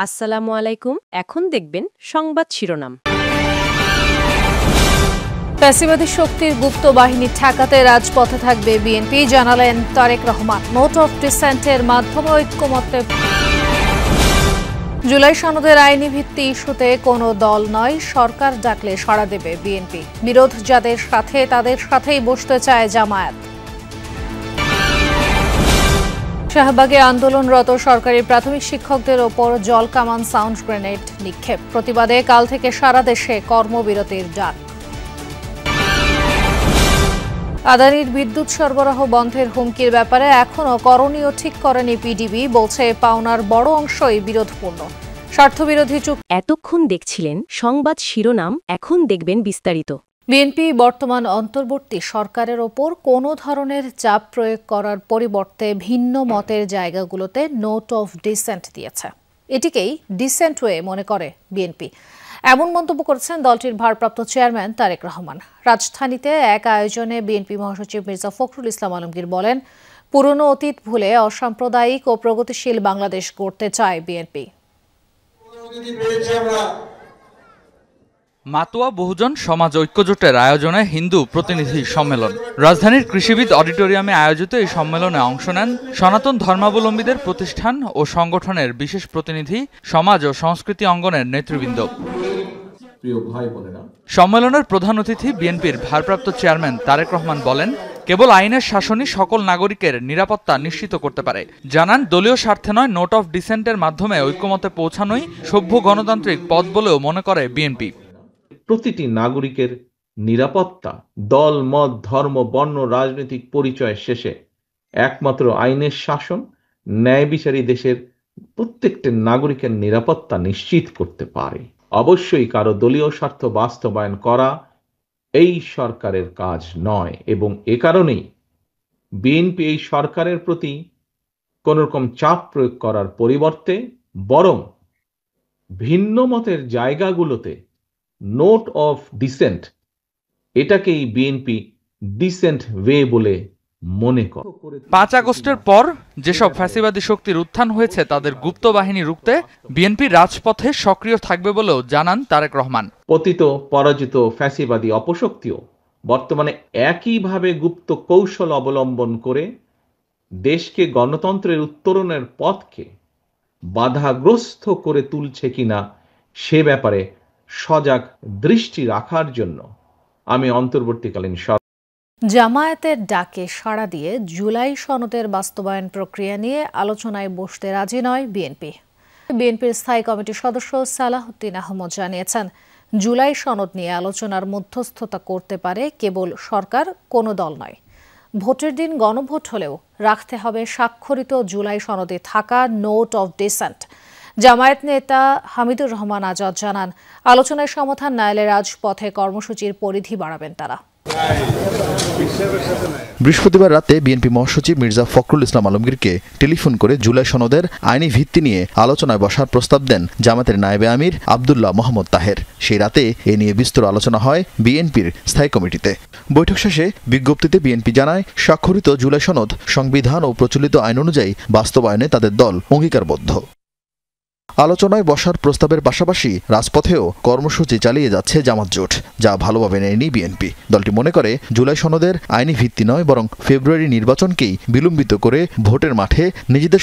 আসসালামু আলাইকুম। এখন দেখবেন সংবাদ শিরোনাম। ফ্যাসিবাদী শক্তির গুপ্ত বাহিনী ঠেকাতে রাজপথে থাকবে বিএনপি, জানালেন তারেক রহমান। নোট অফ ডিসেন্টের মাধ্যমে ঐক্যমত্যে জুলাই সনদের আইনি ভিত্তি ইস্যুতে কোনো দল নয়, সরকার ডাকলে সাড়া দেবে বিএনপি। বিরোধ যাদের সাথে তাদের সাথেই বসতে চায় জামায়াত। শাহবাগে আন্দোলনরত সরকারি প্রাথমিক শিক্ষকদের ওপর জলকামান সাউন্ড গ্রেনেড নিক্ষেপ, প্রতিবাদে কাল থেকে সারা দেশে কর্মবিরতির ডাক। আদানির বিদ্যুৎ সরবরাহ বন্ধের হুমকির ব্যাপারে এখনও করণীয় ঠিক করেনি পিডিবি, বলছে পাওনার বড় অংশই বিরোধপূর্ণ, স্বার্থবিরোধী চুক্তি। এতক্ষণ দেখছিলেন সংবাদ শিরোনাম, এখন দেখবেন বিস্তারিত। বিএনপি বর্তমান অন্তর্বর্তী সরকারের ওপর কোনো ধরনের চাপ প্রয়োগ করার পরিবর্তে ভিন্ন মতের জায়গাগুলোতে নোট অফ ডিসেন্ট দিয়েছে। এটিকেই ডিসেন্ট ওয়ে মনে করে বিএনপি। এমন মন্তব্য করেছেন দলটির ভারপ্রাপ্ত চেয়ারম্যান তারেক রহমান। রাজধানীতে এক আয়োজনে বিএনপি মহাসচিব মির্জা ফখরুল ইসলাম আলমগীর বলেন, পুরনো অতীত ভুলে অসাম্প্রদায়িক ও প্রগতিশীল বাংলাদেশ গড়তে চায় বিএনপি। মাতোয়া বহুজন সমাজ ঐক্যজোটের আয়োজনে হিন্দু প্রতিনিধি সম্মেলন। রাজধানীর কৃষিবিদ অডিটোরিয়ামে আয়োজিত এই সম্মেলনে অংশ নেন সনাতন ধর্মাবলম্বীদের প্রতিষ্ঠান ও সংগঠনের বিশেষ প্রতিনিধি, সমাজ ও সংস্কৃতি অঙ্গনের নেতৃবৃন্দ। সম্মেলনের প্রধান অতিথি বিএনপির ভারপ্রাপ্ত চেয়ারম্যান তারেক রহমান বলেন, কেবল আইনের শাসনই সকল নাগরিকের নিরাপত্তা নিশ্চিত করতে পারে। জানান, দলীয় স্বার্থে নয়, নোট অফ ডিসেন্টের মাধ্যমে ঐক্যমতে পৌঁছানোই সভ্য গণতান্ত্রিক পথ বলেও মনে করে বিএনপি। প্রতিটি নাগরিকের নিরাপত্তা দল, মত, ধর্ম, বর্ণ, রাজনৈতিক পরিচয় শেষে একমাত্র আইনের শাসন, ন্যায় বিচারী দেশের প্রত্যেকটি নাগরিকের নিরাপত্তা নিশ্চিত করতে পারে। অবশ্যই কারো দলীয় স্বার্থ বাস্তবায়ন করা এই সরকারের কাজ নয়, এবং এ কারণেই বিএনপি এই সরকারের প্রতি কোন রকম চাপ প্রয়োগ করার পরিবর্তে বরং ভিন্ন মতের জায়গাগুলোতে নোট অফ ডিসেন্ট, এটাকেই বিএনপি ডিসেন্ট ওয়ে বলে মনে করে। 5 আগস্টের পর যেসব ফ্যাসিবাদী শক্তির উত্থান হয়েছে তাদের গুপ্ত বাহিনী রুখতে বিএনপি রাজপথে সক্রিয় থাকবে বলেও জানান তারেক রহমান। পতিত পরাজিত ফ্যাসিবাদী অপশক্তিও বর্তমানে একইভাবে গুপ্ত কৌশল অবলম্বন করে দেশকে গণতন্ত্রের উত্তরণের পথকে বাধাগ্রস্ত করে তুলছে কিনা সে ব্যাপারে সজাগ দৃষ্টি রাখার জন্য আমি অন্তর্বর্তীকালীন জামায়াতের ডাকে সাড়া দিয়ে জুলাই সনদের বাস্তবায়ন প্রক্রিয়া নিয়ে আলোচনায় বসতে রাজি নয় বিএনপি। বিএনপির স্থায়ী কমিটির সদস্য সালাহউদ্দিন আহমদ জানিয়েছেন, জুলাই সনদ নিয়ে আলোচনার মধ্যস্থতা করতে পারে কেবল সরকার, কোনো দল নয়। ভোটের দিন গণভোট হলেও রাখতে হবে স্বাক্ষরিত জুলাই সনদে থাকা নোট অফ ডিসেন্ট। জামায়াত নেতা হামিদুর রহমান আজাদ জানান, আলোচনায় সমাধান না এলে রাজপথে কর্মসূচির পরিধি বাড়াবেন তারা। বৃহস্পতিবার রাতে বিএনপি মহাসচিব মির্জা ফখরুল ইসলাম আলমগীরকে টেলিফোন করে জুলাই সনদের আইনি ভিত্তি নিয়ে আলোচনায় বসার প্রস্তাব দেন জামায়াতের নায়েবে আমির আব্দুল্লাহ মোহাম্মদ তাহের। সেই রাতে এ নিয়ে বিস্তর আলোচনা হয় বিএনপির স্থায়ী কমিটিতে। বৈঠক শেষে বিজ্ঞপ্তিতে বিএনপি জানায়, স্বাক্ষরিত জুলাই সনদ সংবিধান ও প্রচলিত আইন অনুযায়ী বাস্তবায়নে তাদের দল অঙ্গীকারবদ্ধ। আলোচনায় বসার প্রস্তাবের পাশাপাশি রাজপথেও কর্মসূচি চালিয়ে যাচ্ছে জামাত জোট, যা ভালোভাবে নেয়নি বিএনপি। দলটি মনে করে জুলাই সনদের আইনি ভিত্তি নয়, বরং ফেব্রুয়ারি নির্বাচনকেই বিলম্বিত করে ভোটের মাঠে নিজেদের।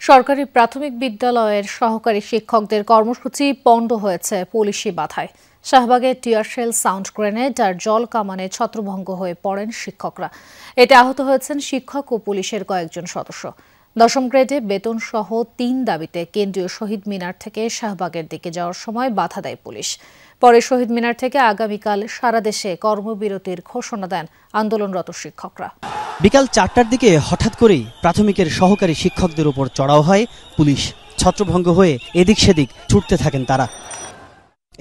সরকারি প্রাথমিক বিদ্যালয়ের সহকারী শিক্ষকদের কর্মসূচি পণ্ড হয়েছে পুলিশি বাধায়। শাহবাগে টিয়ারশেল, সাউন্ড গ্রেনেড আর জল কামানে ছত্রভঙ্গ হয়ে পড়েন শিক্ষকরা। এতে আহত হয়েছেন শিক্ষক ও পুলিশের কয়েকজন সদস্য। 10ম গ্রেডে বেতন সহ 3 দাবিতে কেন্দ্রীয় শহীদ মিনার থেকে শাহবাগের দিকে যাওয়ার সময় বাধা দেয় পুলিশ। পরে শহীদ মিনার থেকে আগামীকাল সারা দেশে কর্মবিরতির ঘোষণা দেন আন্দোলনরত শিক্ষকরা। বিকাল 4টার দিকে হঠাৎ করেই প্রাথমিকের সহকারী শিক্ষকদের উপর চড়াও হয় পুলিশ। ছত্রভঙ্গ হয়ে এদিক সেদিক ছুটতে থাকেন তারা।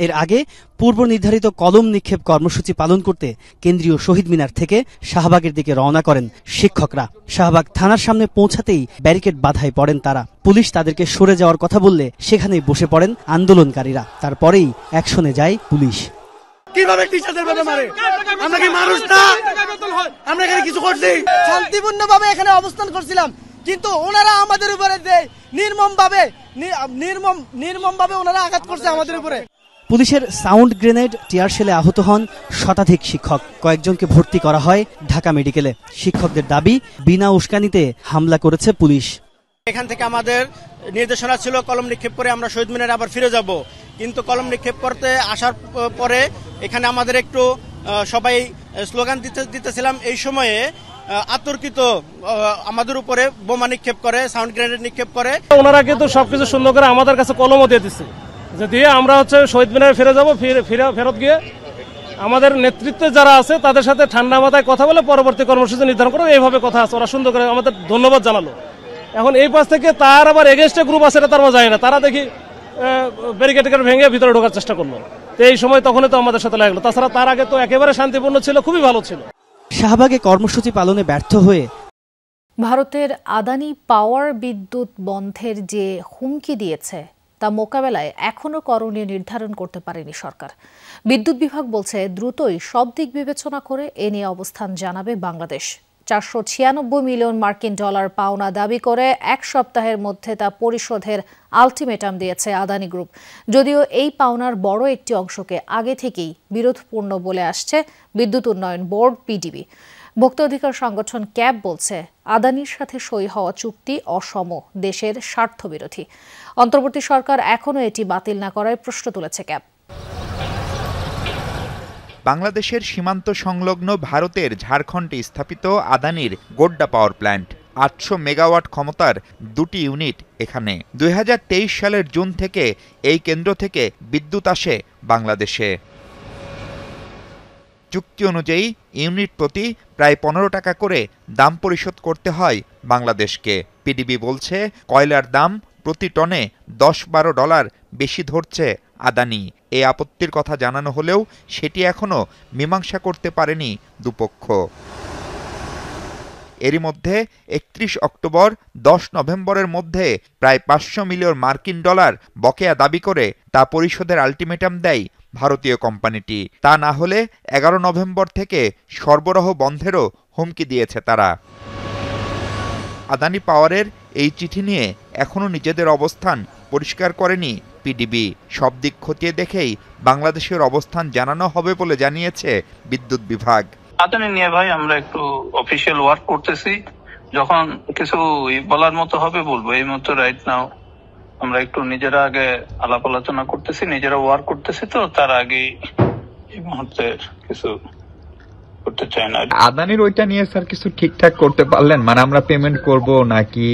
এর আগে পূর্ব নির্ধারিত কলম নিক্ষেপ কর্মসূচি পালন করতে কেন্দ্রীয় শহীদ মিনার থেকে শাহবাগের দিকে রওনা করেন শিক্ষকরা। শাহবাগ থানার সামনে পৌঁছাতেই ব্যারিকেড বাধায় পড়েন তারা। পুলিশ তাদেরকে সরে যাওয়ার কথা বললে সেখানেই বসে পড়েন আন্দোলনকারীরা। তারপরেই অ্যাকশনে যায় পুলিশ। কিভাবে টিচারদের বাবা মারে? আমরা কি মানুষ না? আমরা এখানে কিছু করছি? শান্তিপূর্ণভাবে এখানে অবস্থান করছিলাম, কিন্তু ওনারা আমাদের উপরে নির্মমভাবে ওনারা আঘাত করছে আমাদের উপরে। পুলিশের সাউন্ড গ্রেনেড, টিয়ার শেলে আহত হন শতাধিক শিক্ষক। কয়েকজনকে ভর্তি করা হয় ঢাকা মেডিকেলে। শিক্ষকদের দাবি, বিনা উস্কানিতে হামলা করেছে পুলিশ। এখান থেকে আমাদের নির্দেশনা ছিল কলম নিক্ষেপ করে আমরা শহীদ মিনারে আবার ফিরে যাব, কিন্তু কলম নিক্ষেপ করতে আসার পরে এখানে আমাদের একটু সবাই স্লোগান দিতেছিলাম। এই সময়ে আতর্কিত আমাদের উপরে বোমা নিক্ষেপ করে, সাউন্ড গ্রেনেড নিক্ষেপ করে। ওনারা কিন্তু সবকিছু সুন্দর করে আমাদের কাছে কলমও দিয়ে দিচ্ছে, যে দিয়ে আমরা শহীদ মিনারে ফিরে যাব। ফেরত গিয়ে আমাদের নেতৃত্বে যারা আছে তাদের সাথে ঠান্ডা মাথায় কথা বলে পরবর্তী কর্মসূচি নির্ধারণ করে, এইভাবে কথা আছে। ওরা সুন্দর করে আমাদের ধন্যবাদ জানালো। এখন এই পাশ থেকে তার আবার এগেনস্টে গ্রুপ আছে, এটা তার যায় না। তারা দেখি ব্যারিকেড ভেঙে ভিতরে ঢোকার চেষ্টা করলো। তো এই সময় তখনই তো আমাদের সাথে লাগলো। তাছাড়া তার আগে তো একেবারে শান্তিপূর্ণ ছিল, খুবই ভালো ছিল। শাহবাগে কর্মসূচি পালনে ব্যর্থ হয়ে ভারতের আদানি পাওয়ার বিদ্যুৎ বন্ধের যে হুমকি দিয়েছে তা মোকাবেলায় এখনও করণীয় নির্ধারণ করতে পারেনি সরকার। বিদ্যুৎ বিভাগ বলছে দ্রুতই সব দিক বিবেচনা করে এ নিয়ে অবস্থান জানাবে বাংলাদেশ। 496 মিলিয়ন মার্কিন ডলার পাওনা দাবি করে 1 সপ্তাহের মধ্যে তা পরিশোধের আলটিমেটাম দিয়েছে আদানি গ্রুপ। যদিও এই পাওনার বড় একটি অংশকে আগে থেকেই বিরোধপূর্ণ বলে আসছে বিদ্যুৎ উন্নয়ন বোর্ড পিডিবি। ভোক্তা অধিকার সংগঠন ক্যাব বলছে আদানির সাথে সই হওয়া চুক্তি অসম, দেশের স্বার্থবিরোধী। অন্তর্বর্তী সরকার এখনও এটি বাতিল না করার প্রশ্ন তুলেছে ক্যাব। বাংলাদেশের সীমান্ত সংলগ্ন ভারতের ঝাড়খণ্ডে স্থাপিত আদানির গোড্ডা পাওয়ার প্ল্যান্ট 800 মেগাওয়াট ক্ষমতার 2টি ইউনিট এখানে। 2023 সালের জুন থেকে এই কেন্দ্র থেকে বিদ্যুৎ আসে বাংলাদেশে। চুক্তি অনুযায়ী ইউনিট প্রতি প্রায় 15 টাকা করে দাম পরিশোধ করতে হয় বাংলাদেশকে। পিডিবি বলছে কয়লার দাম প্রতি টনে $10-12 বেশি ধরছে আদানি। এই আপত্তির কথা জানানো হলেও সেটি এখনো মীমাংসা করতে পারেনি দুপক্ষ। এরই মধ্যে 31 অক্টোবর 10 নভেম্বরের মধ্যে প্রায় 500 মিলিয়ন মার্কিন ডলার বকেয়া দাবি করে তা পরিশোধের আলটিমেটাম দেয় ভারতীয় কোম্পানিটি। তা না হলে 11 নভেম্বর থেকে সরবরাহ বন্ধেরও হুমকি দিয়েছে তারা। আদানি পাওয়ারের এই চিঠি নিয়ে এখনও নিজেদের অবস্থান পরিষ্কার করেনি পিডিবি। সব দিক খতিয়ে দেখেই বাংলাদেশের অবস্থান জানানো হবে বলে জানিয়েছে বিদ্যুৎ বিভাগ। আদানি নিয়ে ভাই আমরা একটু অফিসিয়াল ওয়ার্ক করতেছি, যখন কিছু বলার মতো হবে বলবো। এই মতো রাইট নাও আমরা একটু নিজেরা আগে আলাপ আলোচনা করতেছি, নিজেরা ওয়ার্ক করতেছি, তো তার আগে এই মুহূর্তে কিছু করতে চাই না। আদানির ওইটা নিয়ে স্যার কিছু ঠিকঠাক করতে পারলেন? মানে আমরা পেমেন্ট করব নাকি